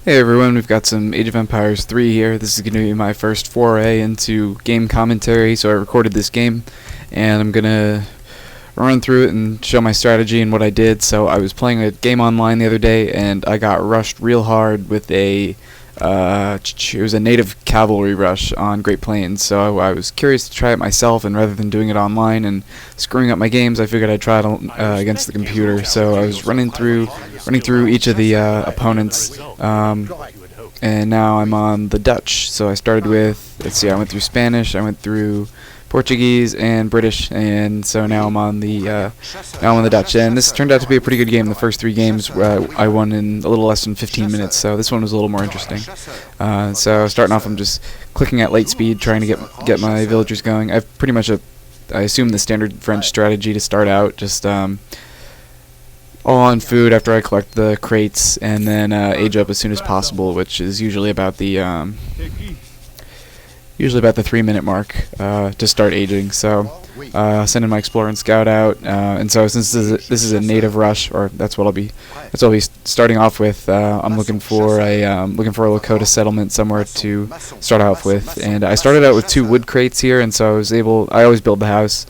Hey everyone, we've got some Age of Empires 3 here. This is going to be my first foray into game commentary, so I recorded this game, and I'm going to run through it and show my strategy and what I did. So I was playing a game online the other day, and I got rushed real hard with it was a native cavalry rush on Great Plains, so I was curious to try it myself, and rather than doing it online and screwing up my games, I figured I'd try it against the computer. So I was running through each of the opponents, and now I'm on the Dutch. So I started with, let's see, I went through Spanish, I went through Portuguese and British, and so now I'm on the Dutch. And this turned out to be a pretty good game. The first three games I won in a little less than 15 minutes, so this one was a little more interesting. So starting off, I'm just clicking at light speed, trying to get my villagers going. I've pretty much I assume the standard French strategy to start out, just all on food after I collect the crates, and then age up as soon as possible, which is usually about the 3-minute mark to start aging. So sending my explorer and scout out, and so since this is a native rush, or that's what I'll be starting off with. I'm looking for a Lakota settlement somewhere to start off with, and I started out with 2 wood crates here, and so I always build the house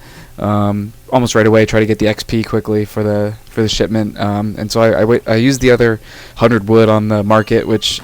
almost right away, try to get the XP quickly for the shipment, and so I used the other 100 wood on the market, which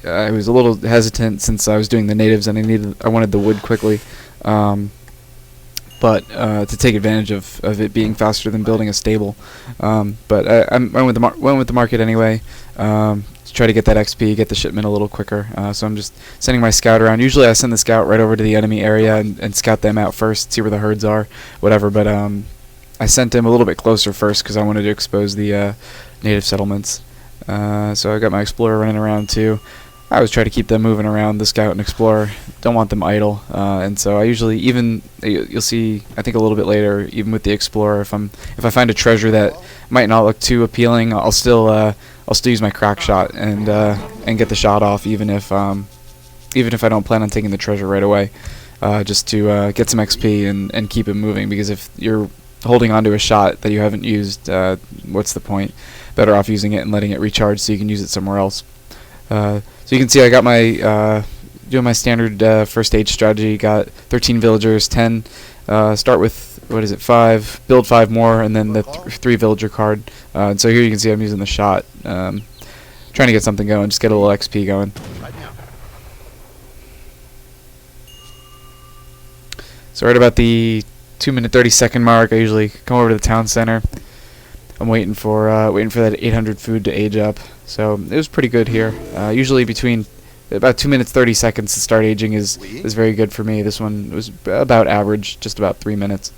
I was a little hesitant since I was doing the natives and I wanted the wood quickly, but to take advantage of it being faster than building a stable. But I went with the market anyway, to try to get that XP, get the shipment a little quicker. So I'm just sending my scout around. Usually I send the scout right over to the enemy area and scout them out first, see where the herds are, whatever. But I sent him a little bit closer first because I wanted to expose the native settlements. So I got my explorer running around too. I always try to keep them moving around, the scout and explorer. Don't want them idle, and so I usually, even you'll see, I think a little bit later, even with the explorer, if I find a treasure that might not look too appealing, I'll still use my crack shot and get the shot off, even if I don't plan on taking the treasure right away, just to get some XP and keep it moving. Because if you're holding onto a shot that you haven't used, what's the point? Better off using it and letting it recharge so you can use it somewhere else. So you can see I got my doing my standard first stage strategy. Got 13 villagers, 10. Start with 5, build 5 more, and then the 3 villager card. And so here you can see I'm using the shot, trying to get something going, just get a little XP going. So right about the 2-minute 30-second mark, I usually come over to the town center. I'm waiting for that 800 food to age up. So it was pretty good here. Usually between about 2 minutes 30 seconds to start aging is very good for me. This one was about average, just about 3 minutes.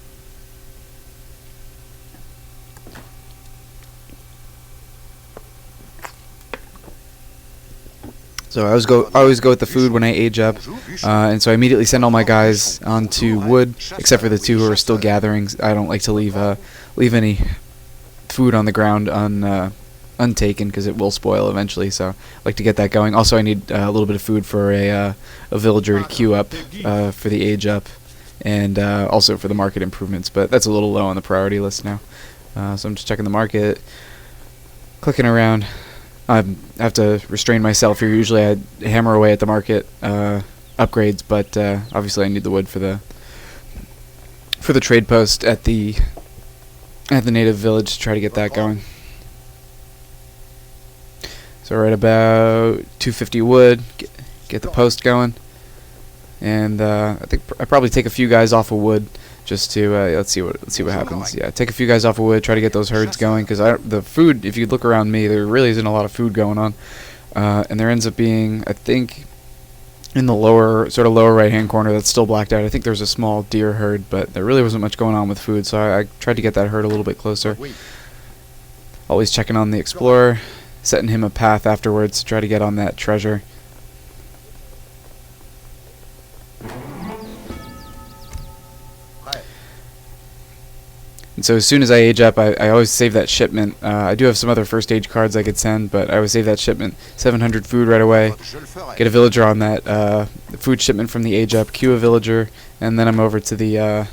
So I always go with the food when I age up, and so I immediately send all my guys onto wood, except for the 2 who are still gathering. I don't like to leave any food on the ground untaken, because it will spoil eventually, so I like to get that going. Also, I need a little bit of food for a villager to queue up for the age up, and also for the market improvements, but that's a little low on the priority list now. So I'm just checking the market, clicking around. I have to restrain myself here. Usually I hammer away at the market upgrades, but obviously I need the wood for the trade post at the native village to try to get that going. So right about 250 wood, get the post going, and I think I probably take a few guys off of wood just to let's see what happens. Yeah, take a few guys off of wood, try to get those herds going, because the food, if you look around me, there really isn't a lot of food going on, and there ends up being, I think, in the lower right hand corner that's still blacked out, I think there's a small deer herd, but there really wasn't much going on with food, so I tried to get that herd a little bit closer. Always checking on the explorer, setting him a path afterwards to try to get on that treasure. And so as soon as I age up, I always save that shipment. I do have some other first age cards I could send, but I always save that shipment. 700 food right away. Get a villager on that food shipment from the age up. Queue a villager, and then I'm over to the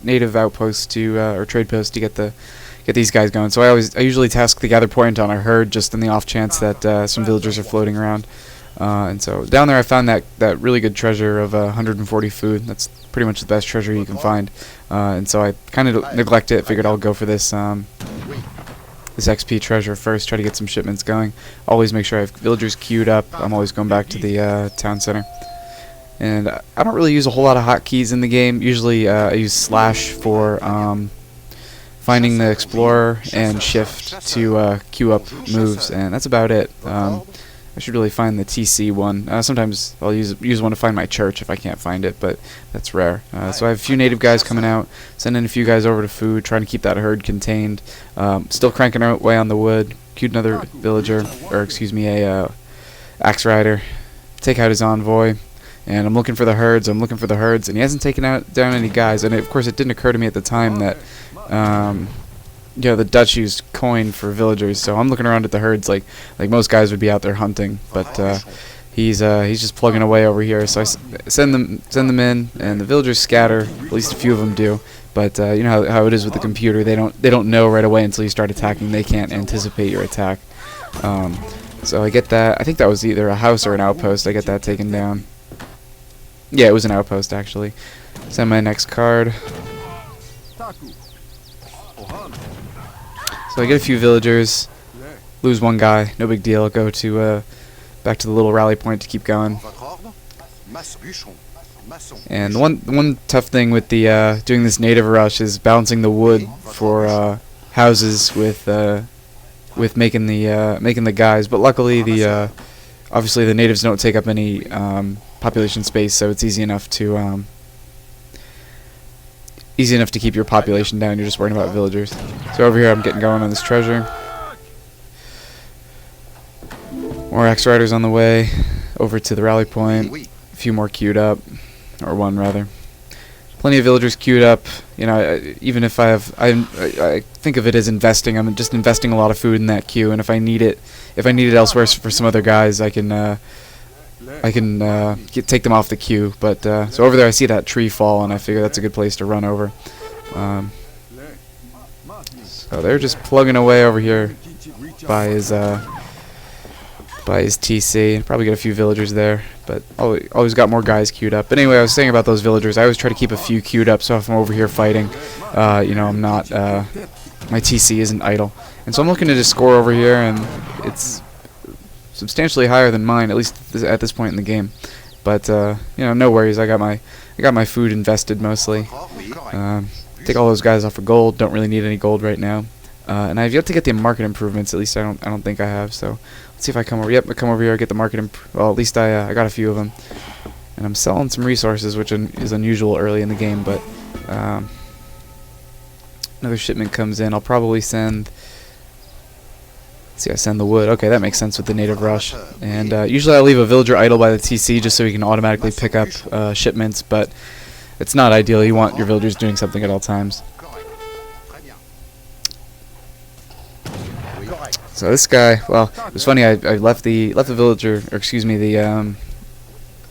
native outpost or trade post to get get these guys going. So I usually task the gather point on a herd just in the off chance that some villagers are floating around. And so down there I found that really good treasure of 140 food. That's pretty much the best treasure you can find. And so I kind of neglected it. Figured I'll go for this this XP treasure first. Try to get some shipments going. Always make sure I have villagers queued up. I'm always going back to the town center. And I don't really use a whole lot of hotkeys in the game. Usually I use slash for finding the explorer and shift to queue up moves, and that's about it. I should really find the TC one. Sometimes I'll use one to find my church if I can't find it, but that's rare. So I have a few native guys coming out, sending a few guys over to food, trying to keep that herd contained. Still cranking away on the wood. Queued another villager, or excuse me, a axe rider. Take out his envoy, and I'm looking for the herds. And he hasn't taken down any guys. And of course, it didn't occur to me at the time that the Dutch used coin for villagers, so I'm looking around at the herds like most guys would be out there hunting, but he's just plugging away over here. So I send them in, and the villagers scatter. At least a few of them do, but you know how it is with the computer. They don't know right away until you start attacking. They can't anticipate your attack. So I get that. I think that was either a house or an outpost. I get that taken down. Yeah, it was an outpost actually. Send my next card. So I get a few villagers, lose one guy, no big deal. Go to back to the little rally point to keep going. And the one tough thing with the doing this native rush is balancing the wood for houses with making the guys. But luckily obviously the natives don't take up any population space, so it's easy enough to keep your population down. You're just worrying about villagers. So over here I'm getting going on this treasure. More X Riders on the way. Over to the rally point. A few more queued up. Or one rather. Plenty of villagers queued up. You know, even if I think of it as investing. I'm just investing a lot of food in that queue, and if I need it elsewhere for some other guys, I can take them off the queue. But so over there I see that tree fall, and I figure that's a good place to run over. So they're just plugging away over here by his TC. Probably get a few villagers there, but always got more guys queued up. But anyway, I was saying about those villagers. I always try to keep a few queued up, so if I'm over here fighting, you know, I'm not my TC isn't idle. And so I'm looking to just score over here, and it's substantially higher than mine, at least at this point in the game. But you know, no worries. I got my food invested mostly. Take all those guys off of gold. Don't really need any gold right now. And I've yet to get the market improvements. At least I don't think I have. So let's see if I come over. Yep, I come over here. Get the market. Well, at least I got a few of them. And I'm selling some resources, which is unusual early in the game. But another shipment comes in. I'll probably send. See, I send the wood. Okay, that makes sense with the native rush. And usually I leave a villager idle by the TC just so he can automatically pick up shipments, but it's not ideal. You want your villagers doing something at all times. So this guy, well, it was funny. I left the villager, or excuse me,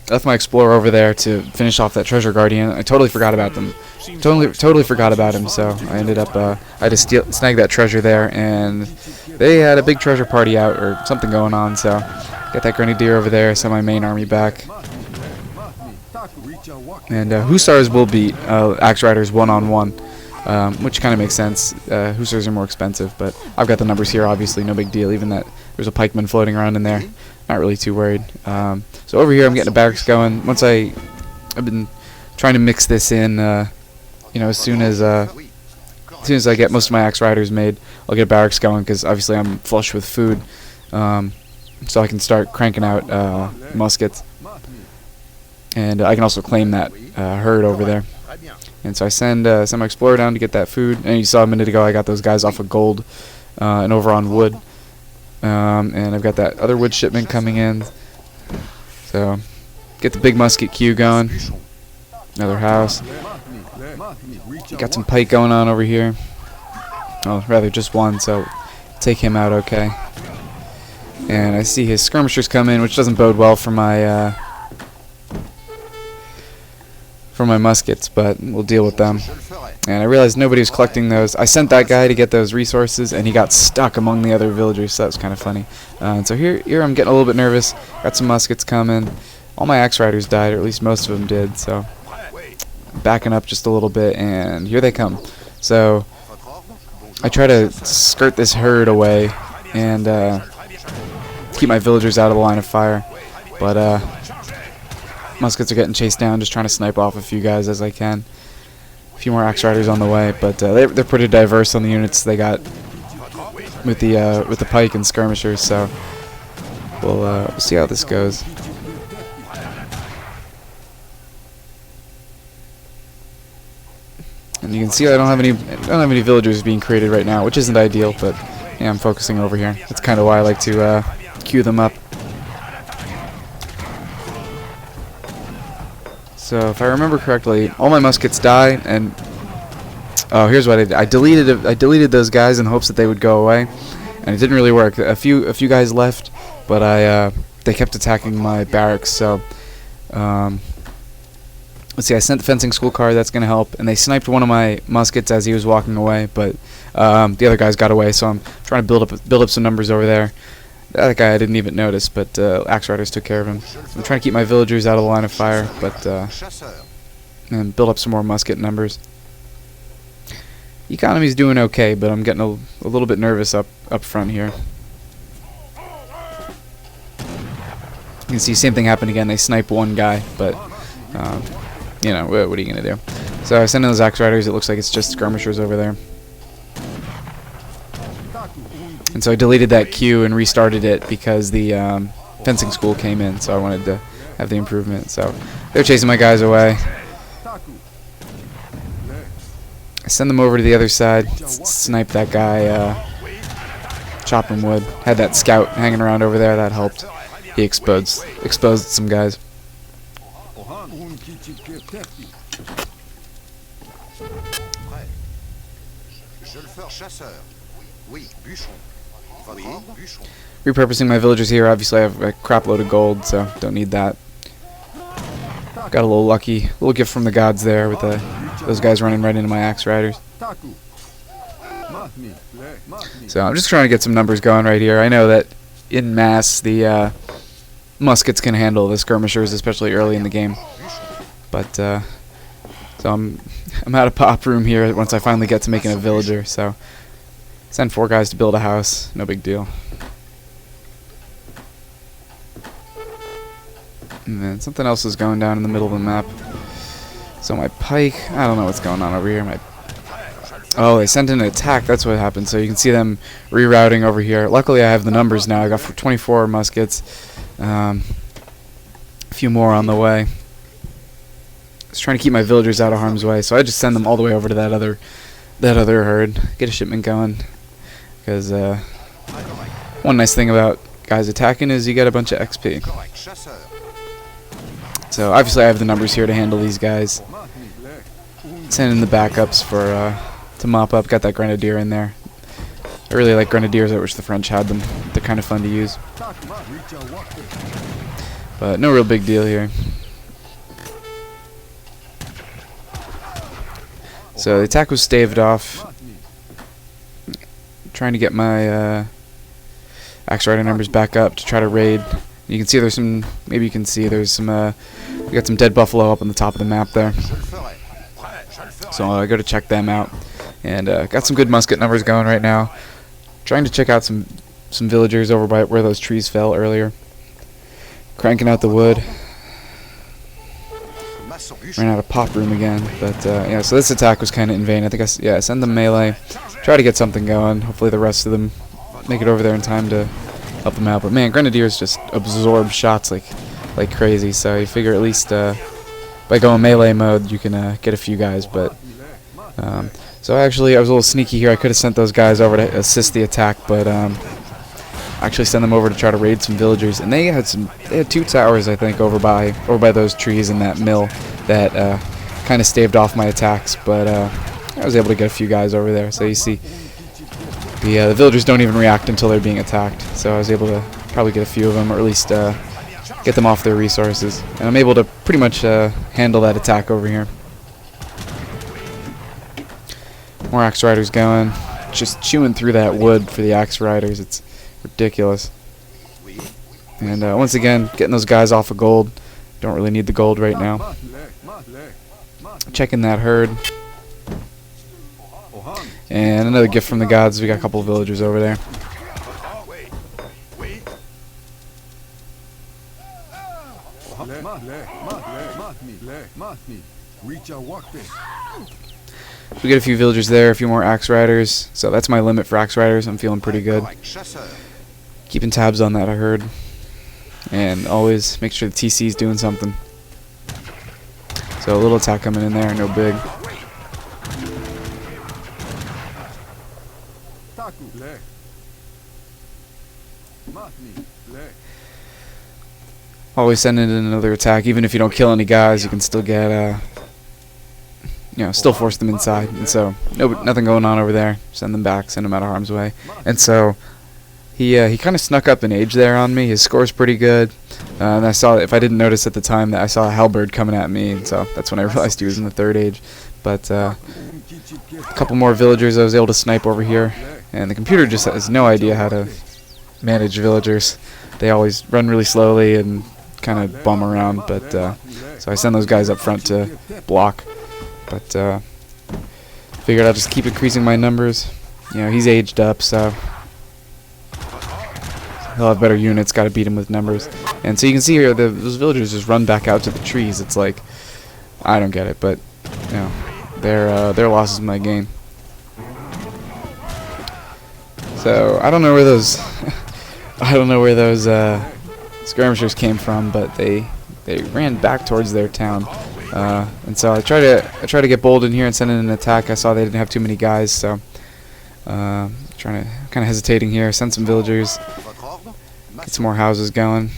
left my explorer over there to finish off that treasure guardian. I totally forgot about them. Totally forgot about him. So I ended up I had to snag that treasure there, and they had a big treasure party out or something going on. So got that grenadier over there. Sent my main army back, and hussars will beat axe riders one-on-one, which kind of makes sense. Hussars are more expensive, but I've got the numbers here. Obviously, no big deal. Even that there's a pikeman floating around in there. Not really too worried. So over here I'm getting a barracks going. Once I've been trying to mix this in, you know, as soon as I get most of my axe riders made, I'll get a barracks going, because obviously I'm flush with food, so I can start cranking out muskets, and I can also claim that herd over there. And so I send my explorer down to get that food, and you saw a minute ago I got those guys off of gold and over on wood. And I've got that other wood shipment coming in. So get the big musket queue going. Another house. Got some pike going on over here. Oh, rather just one, so take him out okay. And I see his skirmishers come in, which doesn't bode well for my for my muskets, but we'll deal with them. And I realized nobody was collecting those. I sent that guy to get those resources, and he got stuck among the other villagers, so that was kind of funny. And so here I'm getting a little bit nervous. Got some muskets coming. All my axe riders died, or at least most of them did, so backing up just a little bit, and here they come. So I try to skirt this herd away and keep my villagers out of the line of fire, but muskets are getting chased down, just trying to snipe off a few guys as I can. A few more axe riders on the way, but they're pretty diverse on the units they got with the pike and skirmishers, so we'll see how this goes. And you can see I don't have any villagers being created right now, which isn't ideal, but yeah, I'm focusing over here. That's kind of why I like to queue them up. So if I remember correctly, all my muskets die, and oh, here's what I did. I deleted those guys in hopes that they would go away, and it didn't really work. A few guys left, but they kept attacking my barracks. So let's see. I sent the fencing school car. That's gonna help, and they sniped one of my muskets as he was walking away, but the other guys got away. So I'm trying to build up some numbers over there. That guy I didn't even notice, but axe riders took care of him. I'm trying to keep my villagers out of the line of fire, but and build up some more musket numbers. The economy's doing okay, but I'm getting a little bit nervous up front here. You can see same thing happen again. They snipe one guy, but you know, what are you gonna do? So I send in those axe riders. It looks like it's just skirmishers over there. And so I deleted that queue and restarted it because the fencing school came in, so I wanted to have the improvement. So they're chasing my guys away. I send them over to the other side, snipe that guy, chopping wood. Had that scout hanging around over there, that helped. He exposed some guys. Repurposing my villagers here. Obviously I have a crap load of gold, so don't need that. Got a little lucky, little gift from the gods there with those guys running right into my axe riders. So I'm just trying to get some numbers going right here. I know that in mass the muskets can handle the skirmishers, especially early in the game. But so I'm out of pop room here once I finally get to making a villager. So send 4 guys to build a house. No big deal. And then something else is going down in the middle of the map. So my pike, I don't know what's going on over here. Oh, they sent in an attack. That's what happened. So you can see them rerouting over here. Luckily, I have the numbers now. I got 24 muskets. A few more on the way. I was trying to keep my villagers out of harm's way, so I just send them all the way over to that other herd. Get a shipment going. Because one nice thing about guys attacking is you get a bunch of XP. So obviously I have the numbers here to handle these guys. Send in the backups for to mop up. Got that grenadier in there. I really like grenadiers. I wish the French had them. They're kind of fun to use. But no real big deal here. So the attack was staved off. Trying to get my axe rider numbers back up to try to raid. You can see there's some. Maybe you can see there's some. We got some dead buffalo up on the top of the map there. So I go to check them out, and got some good musket numbers going right now. Trying to check out some villagers over by where those trees fell earlier. Cranking out the wood. Ran out of pop room again, but yeah. So this attack was kind of in vain. I think I send them melee. Try to get something going. Hopefully the rest of them make it over there in time to help them out. But man, grenadiers just absorb shots like crazy. So you figure at least by going melee mode you can get a few guys. But so actually I was a little sneaky here. I could have sent those guys over to assist the attack, but actually send them over to try to raid some villagers. And they had 2 towers I think over by those trees in that mill that kind of staved off my attacks. But I was able to get a few guys over there. So you see the villagers don't even react until they're being attacked. So I was able to probably get a few of them, or at least get them off their resources. And I'm able to pretty much handle that attack over here. More axe riders going. Just chewing through that wood for the axe riders. It's ridiculous. And once again, getting those guys off of gold. Don't really need the gold right now. Checking that herd. And another gift from the gods. We got a couple of villagers over there. We get a few villagers there, a few more axe riders. So that's my limit for axe riders. I'm feeling pretty good. Keeping tabs on that herd. And always make sure the TC's doing something. So a little attack coming in there, no big. Always send in another attack. Even if you don't kill any guys, you can still get, still force them inside. And so, nothing going on over there. Send them back, send them out of harm's way. And so, he kind of snuck up in age there on me. His score's pretty good. And I saw, if I didn't notice at the time, that I saw a halberd coming at me. And so, that's when I realized he was in the 3rd age. But, a couple more villagers I was able to snipe over here. And the computer just has no idea how to manage villagers. They always run really slowly and kind of bum around, but so I send those guys up front to block. But figured I'll just keep increasing my numbers. You know, he's aged up, so he'll have better units. Got to beat him with numbers. And so you can see here, those villagers just run back out to the trees. It's like, I don't get it, but you know, their loss is my gain. So I don't know where those skirmishers came from, but they ran back towards their town, and so I try to get bold in here and send in an attack. I saw they didn't have too many guys, so kind of hesitating here. Send some villagers, get some more houses going.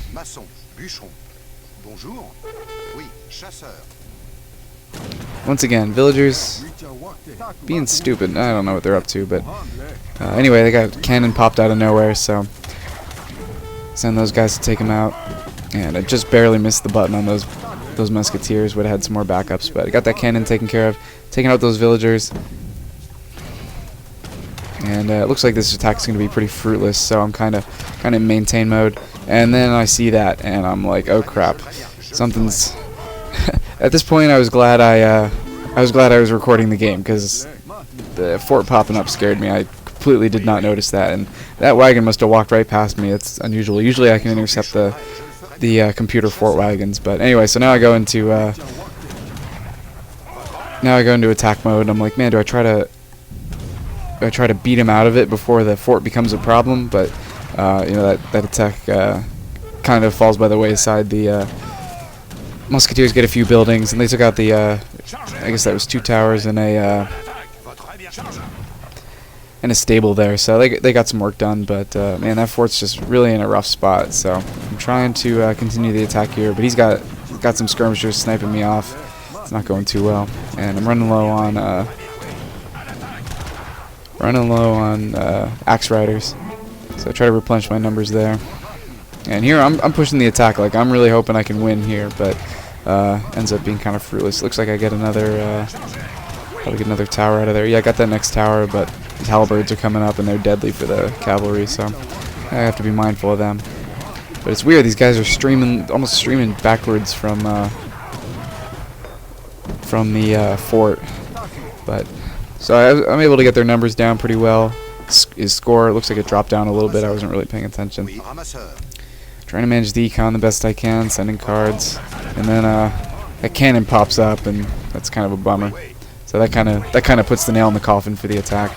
Once again, villagers being stupid. I don't know what they're up to, but anyway, they got a cannon popped out of nowhere, so send those guys to take him out. And I just barely missed the button on those musketeers. Would have had some more backups, but I got that cannon taken care of, taking out those villagers. And it looks like this attack is going to be pretty fruitless, so I'm kind of in maintain mode. And then I see that, and I'm like, oh crap, something's. At this point, I was glad I was recording the game, because the fort popping up scared me. I completely did not notice that, and that wagon must have walked right past me. It's unusual. Usually I can intercept the computer fort wagons, but anyway. So now I go into attack mode. And I'm like, man, do I try to beat him out of it before the fort becomes a problem? But you know, that attack kind of falls by the wayside. The musketeers get a few buildings, and they took out the I guess that was 2 towers and a stable there, so they got some work done. But man, that fort's just really in a rough spot. So I'm trying to continue the attack here, but he's got some skirmishers sniping me off. It's not going too well, and I'm running low on axe riders. So I try to replenish my numbers there. And here I'm pushing the attack, like I'm really hoping I can win here, but ends up being kind of fruitless. Looks like I get another probably get another tower out of there. Yeah, I got that next tower, but these halberds are coming up and they're deadly for the cavalry, so I have to be mindful of them. But it's weird, these guys are almost streaming backwards from the fort. But so I'm able to get their numbers down pretty well. His score looks like it dropped down a little bit. I wasn't really paying attention. Trying to manage the econ the best I can, sending cards, and then a cannon pops up, and that's kind of a bummer. So that kind of puts the nail in the coffin for the attack.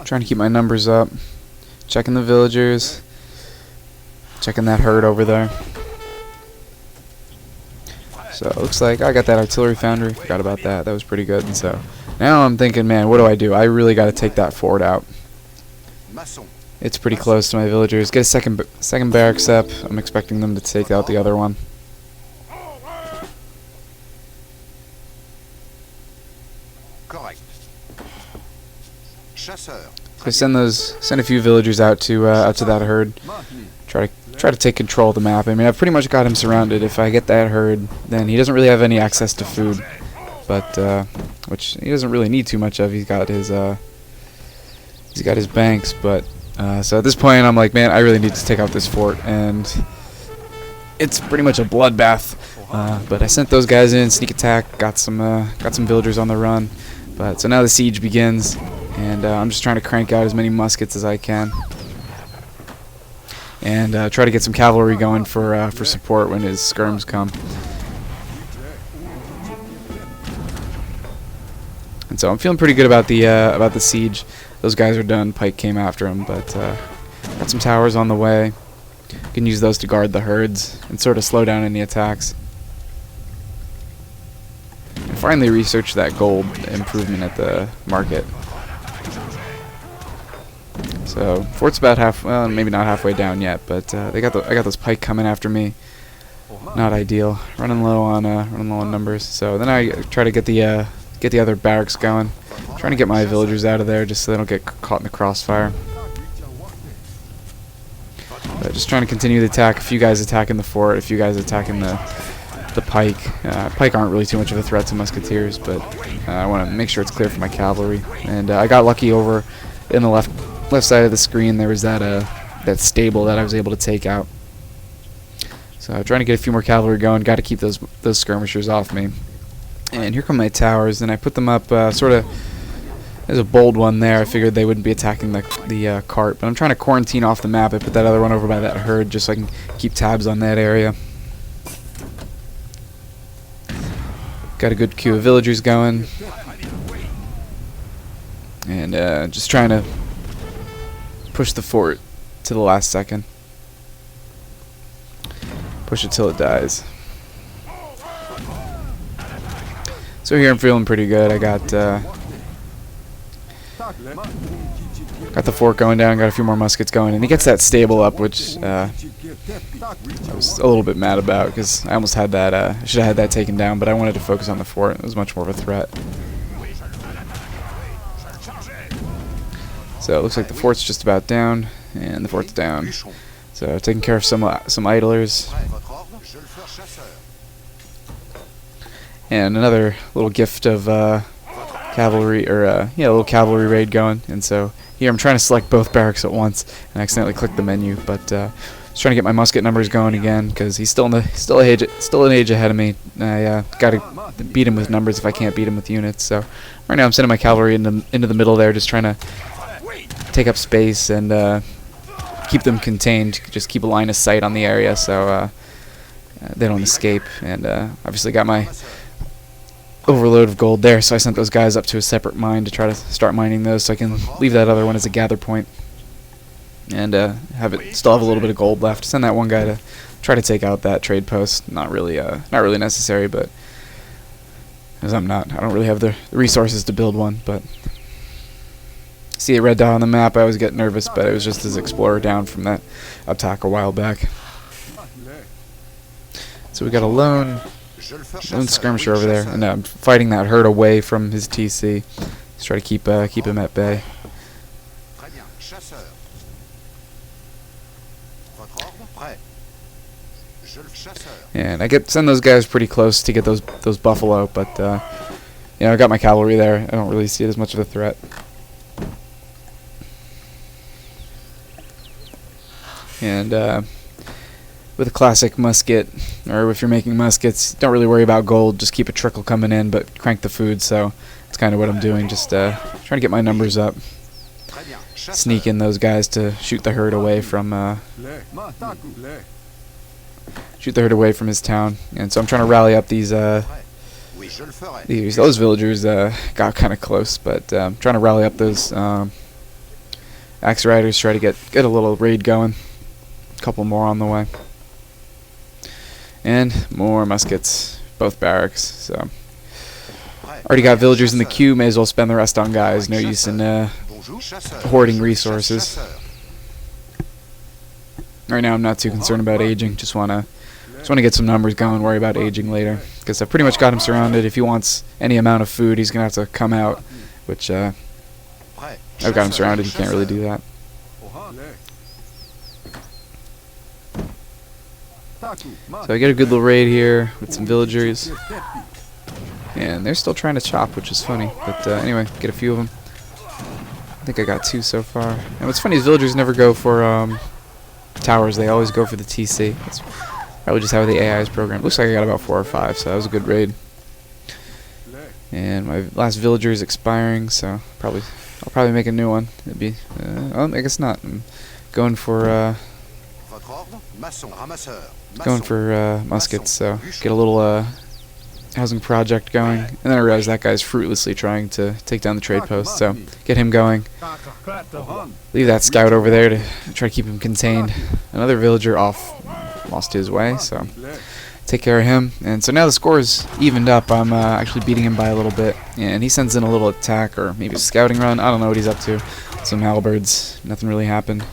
Trying to keep my numbers up, checking the villagers, checking that herd over there. So it looks like I got that artillery foundry. Forgot about that. That was pretty good. And so now I'm thinking, man, what do? I really got to take that fort out. It's pretty close to my villagers. Get a second barracks up. I'm expecting them to take out the other one. I send a few villagers out to that herd. Try to take control of the map. I mean, I've pretty much got him surrounded. If I get that herd, then he doesn't really have any access to food, but which he doesn't really need too much of. He's got his banks, but so at this point, I'm like, man, I really need to take out this fort, and it's pretty much a bloodbath. But I sent those guys in, sneak attack, got some villagers on the run. But so now the siege begins, and I'm just trying to crank out as many muskets as I can, and try to get some cavalry going for support when his skirms come. And so I'm feeling pretty good about the siege. Those guys are done. Pike came after him, but got some towers on the way. Can use those to guard the herds and sort of slow down any attacks. I finally researched that gold improvement at the market. So fort's about well, maybe not halfway down yet, but I got those pike coming after me. Not ideal. Running low on numbers. So then I try to get the other barracks going. Trying to get my villagers out of there just so they don't get caught in the crossfire. But just trying to continue the attack. A few guys attacking the fort, a few guys attacking the pike. Pike aren't really too much of a threat to musketeers, but I want to make sure it's clear for my cavalry. And I got lucky over in the left side of the screen. There was that stable that I was able to take out. So I'm trying to get a few more cavalry going. Got to keep those skirmishers off me. And here come my towers, and I put them up sort of. There's a bold one there. I figured they wouldn't be attacking the cart, but I'm trying to quarantine off the map. I put that other one over by that herd just so I can keep tabs on that area. Got a good queue of villagers going, and just trying to push the fort to the last second. Push it till it dies. So here I'm feeling pretty good. I got the fort going down, got a few more muskets going, and he gets that stable up, which I was a little bit mad about because I almost had that. I should have had that taken down, but I wanted to focus on the fort. It was much more of a threat. So it looks like the fort's just about down, and the fort's down. So taking care of some idlers. And another little gift of cavalry, or a little cavalry raid going. And so here I'm trying to select both barracks at once, and I accidentally clicked the menu. But just trying to get my musket numbers going again because he's still an age ahead of me. I got to beat him with numbers if I can't beat him with units. So right now I'm sending my cavalry into the middle there, just trying to take up space and keep them contained. Just keep a line of sight on the area so they don't escape. And obviously got my overload of gold there, so I sent those guys up to a separate mine to try to start mining those so I can leave that other one as a gather point and still have a little bit of gold left. Send that one guy to try to take out that trade post. Not really necessary, but because I don't really have the resources to build one. But see a red dot on the map, I always get nervous, but it was just his explorer down from that attack a while back. So we got a lone skirmisher over there, and I'm fighting that herd away from his TC. Just try to keep him at bay. And I send those guys pretty close to get those buffalo, but I got my cavalry there. I don't really see it as much of a threat. And with a classic musket, or if you're making muskets, don't really worry about gold. Just keep a trickle coming in, but crank the food. So that's kind of what I'm doing. Just trying to get my numbers up. Sneak in those guys to shoot the herd away from his town. And so I'm trying to rally up those villagers. Got kind of close, but I'm trying to rally up those axe riders. Try to get a little raid going. A couple more on the way. And more muskets, both barracks. So already got villagers in the queue, may as well spend the rest on guys. No use in hoarding resources. Right now I'm not too concerned about aging, just want to Just want to get some numbers going, worry about aging later. Because I've pretty much got him surrounded. If he wants any amount of food, he's going to have to come out. Which, I've got him surrounded, he can't really do that. So I get a good little raid here with some villagers. And they're still trying to chop, which is funny. But anyway, get a few of them. I think I got 2 so far. And what's funny is villagers never go for towers. They always go for the TC. That's probably just how the AI is programmed. Looks like I got about 4 or 5, so that was a good raid. And my last villager is expiring, so I'll probably make a new one. It'd be oh, I guess not. I'm going for muskets, so get a little housing project going. And then I realized that guy's fruitlessly trying to take down the trade post, so get him going. Leave that scout over there to try to keep him contained. Another villager lost his way, so take care of him. And so now the score is evened up. I'm actually beating him by a little bit, and he sends in a little attack or maybe a scouting run. I don't know what he's up to. Some halberds. Nothing really happened.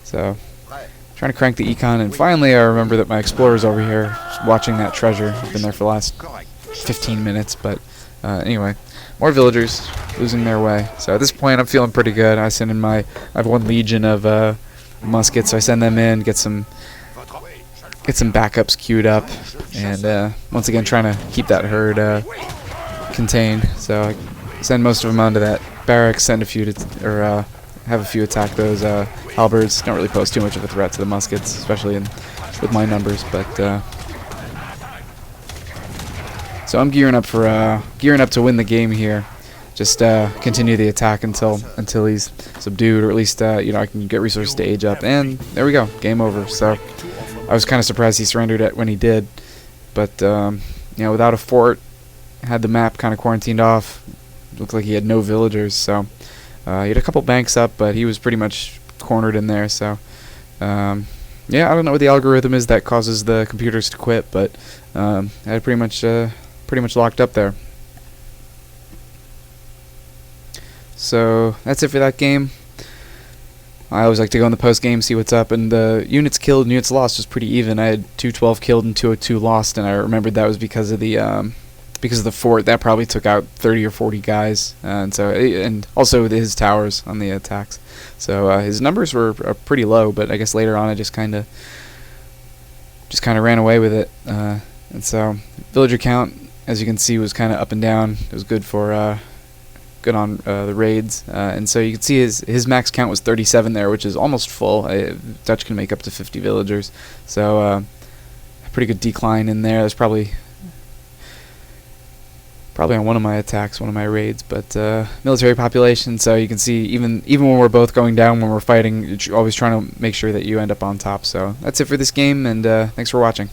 So trying to crank the econ, and finally I remember that my explorer's over here watching that treasure. I've been there for the last 15 minutes, but anyway, more villagers losing their way. So at this point I'm feeling pretty good. I have 1 legion of muskets, so I send them in, get some backups queued up, and once again trying to keep that herd contained. So I send most of them onto that barracks, send a few to, have a few attack those halberds. Don't really pose too much of a threat to the muskets, especially with my numbers. But so I'm gearing up to win the game here. Just continue the attack until he's subdued, or at least I can get resources to age up. And there we go, game over. So I was kind of surprised he surrendered it when he did, but without a fort, had the map kind of quarantined off. Looked like he had no villagers, so he had a couple banks up, but he was pretty much cornered in there. So yeah, I don't know what the algorithm is that causes the computers to quit, but I had pretty much locked up there. So that's it for that game. I always like to go in the post game, see what's up, and the units killed and units lost was pretty even. I had 212 killed and 202 lost, and I remembered that was because of the fort. That probably took out 30 or 40 guys, and also with his towers on the attacks. So his numbers were pretty low, but I guess later on I just kind of ran away with it. And so villager count, as you can see, was kind of up and down. It was good for good on the raids, and so you can see his max count was 37 there, which is almost full. Dutch can make up to 50 villagers, so a pretty good decline in there. There's probably on one of my attacks, one of my raids, but military population. So you can see even when we're both going down when we're fighting, you're always trying to make sure that you end up on top. So that's it for this game, and thanks for watching.